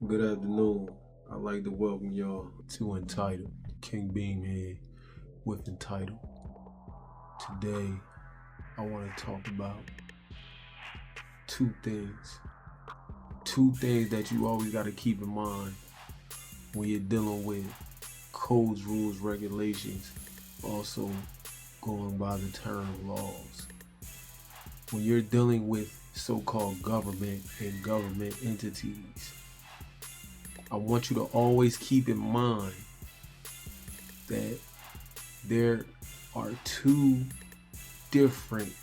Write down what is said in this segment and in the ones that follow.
Good afternoon. I'd like to welcome y'all to Entitled. King Beam here with Entitled. Today, I want to talk about two things. Two things that you always got to keep in mind when you're dealing with codes, rules, regulations, also going by the term laws. When you're dealing with so-called government and government entities, I want you to always keep in mind that there are two different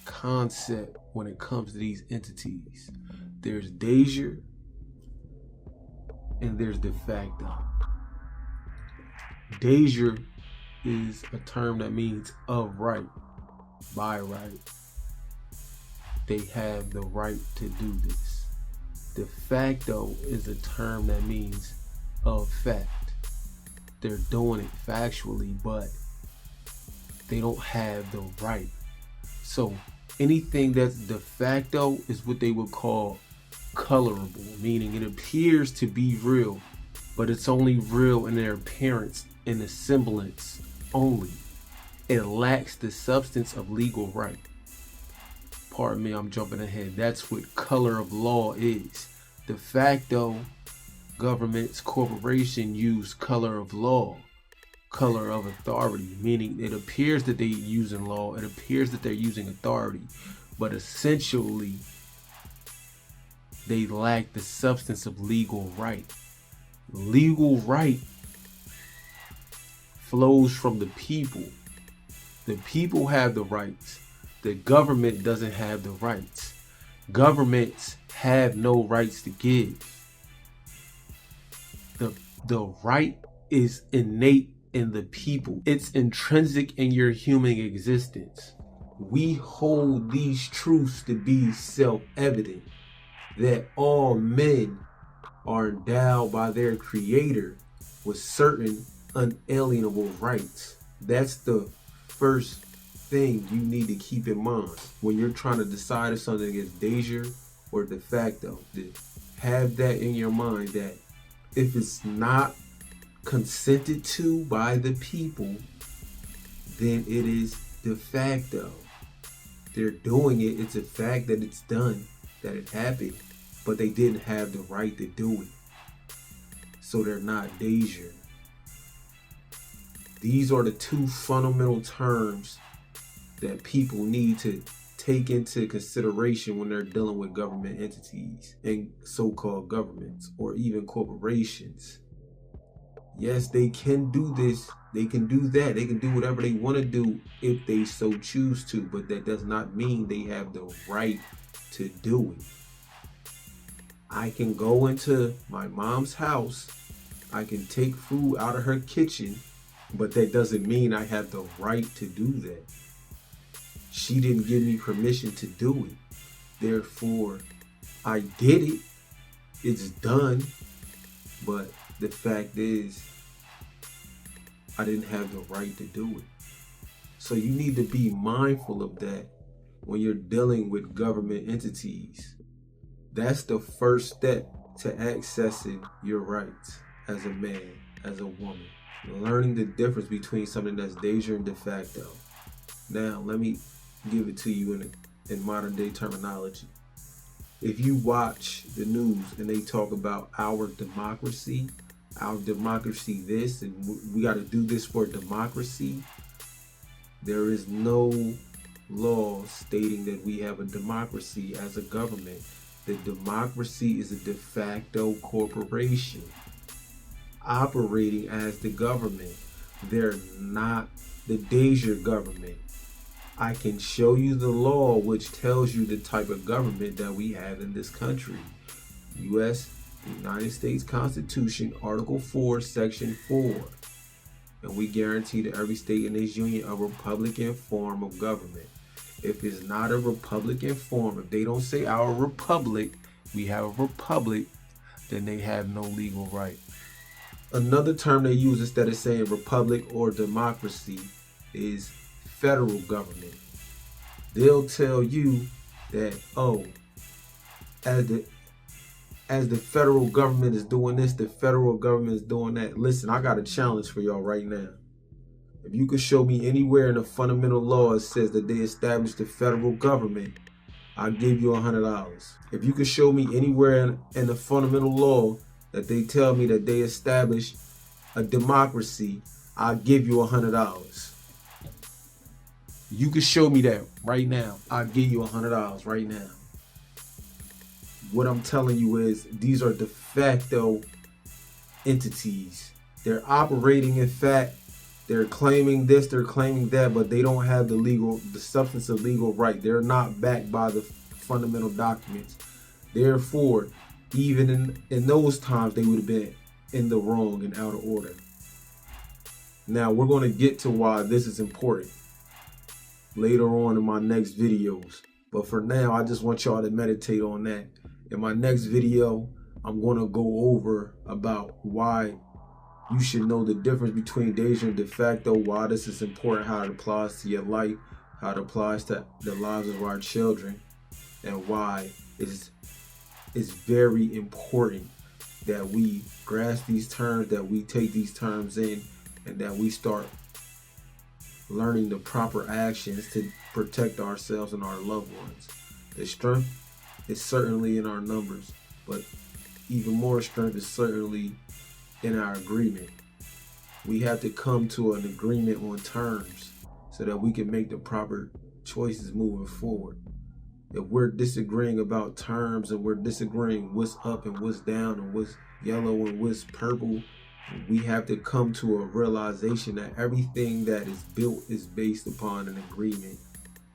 concepts when it comes to these entities. There's de jure and there's de facto. De jure is a term that means of right, by right. They have the right to do this. De facto is a term that means of fact. They're doing it factually, but they don't have the right. So anything that's de facto is what they would call colorable, meaning it appears to be real, but it's only real in their appearance and the semblance only. It lacks the substance of legal right. Pardon me, I'm jumping ahead. That's what color of law is. De facto, governments, corporation use color of law, color of authority, meaning it appears that they're using law, it appears that they're using authority, but essentially they lack the substance of legal right. Legal right flows from the people. The people have the rights. The government doesn't have the rights. Governments have no rights to give. The right is innate in the people. It's intrinsic in your human existence. We hold these truths to be self-evident, that all men are endowed by their creator with certain unalienable rights. That's the first thing you need to keep in mind when you're trying to decide if something is de jure or de facto. Have that in your mind, that if it's not consented to by the people, then it is de facto. They're doing it. It's a fact that it's done, that it happened, but they didn't have the right to do it. So they're not de jure. These are the two fundamental terms that people need to take into consideration when they're dealing with government entities and so-called governments or even corporations. Yes, they can do this, they can do that, they can do whatever they want to do if they so choose to, but that does not mean they have the right to do it. I can go into my mom's house, I can take food out of her kitchen, but that doesn't mean I have the right to do that. She didn't give me permission to do it. Therefore, I did it. It's done. But the fact is, I didn't have the right to do it. So you need to be mindful of that when you're dealing with government entities. That's the first step to accessing your rights as a man, as a woman. Learning the difference between something that's de jure and de facto. Now, let me give it to you in modern day terminology. If you watch the news and they talk about our democracy this, and we got to do this for democracy, there is no law stating that we have a democracy as a government. The democracy is a de facto corporation operating as the government. They're not the de jure government. I can show you the law which tells you the type of government that we have in this country. United States Constitution, Article 4, Section 4. And we guarantee to every state in this union a Republican form of government. If it's not a Republican form, if they don't say our republic, we have a republic, then they have no legal right. Another term they use instead of saying republic or democracy is federal government. They'll tell you that, oh, as as the federal government is doing this, the federal government is doing that. Listen, I got a challenge for y'all right now. If you could show me anywhere in the fundamental law it says that they established the federal government, I'll give you $100. If you could show me anywhere in the fundamental law that they tell me that they established a democracy, I'll give you $100. You could show me that right now, I'll give you $100 right now. What I'm telling you is these are de facto entities. They're operating in fact. They're claiming this, they're claiming that, but they don't have the substance of legal right. They're not backed by the fundamental documents. Therefore, even in those times, they would have been in the wrong and out of order. Now, we're going to get to why this is important later on in my next videos. But for now, I just want y'all to meditate on that. In my next video, I'm going to go over about why you should know the difference between de jure and de facto, why this is important, how it applies to your life, how it applies to the lives of our children, and why it's very important that we grasp these terms, that we take these terms in, and that we start learning the proper actions to protect ourselves and our loved ones. The strength is certainly in our numbers, but even more strength is certainly in our agreement. We have to come to an agreement on terms so that we can make the proper choices moving forward. If we're disagreeing about terms and we're disagreeing what's up and what's down and what's yellow and what's purple, we have to come to a realization that everything that is built is based upon an agreement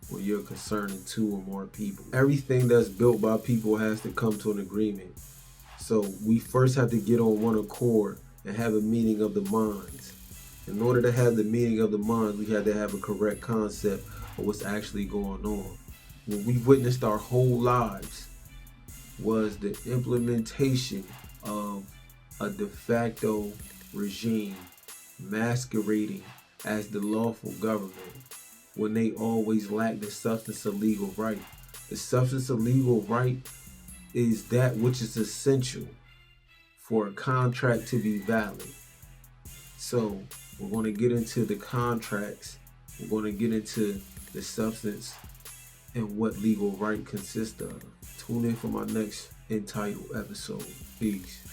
when you're concerning two or more people. Everything that's built by people has to come to an agreement. So we first have to get on one accord and have a meeting of the minds. In order to have the meeting of the minds, we have to have a correct concept of what's actually going on. What we've witnessed our whole lives was the implementation of a de facto regime masquerading as the lawful government when they always lack the substance of legal right. The substance of legal right is that which is essential for a contract to be valid. So we're going to get into the contracts, we're going to get into the substance and what legal right consists of. Tune in for my next entitled episode. Peace.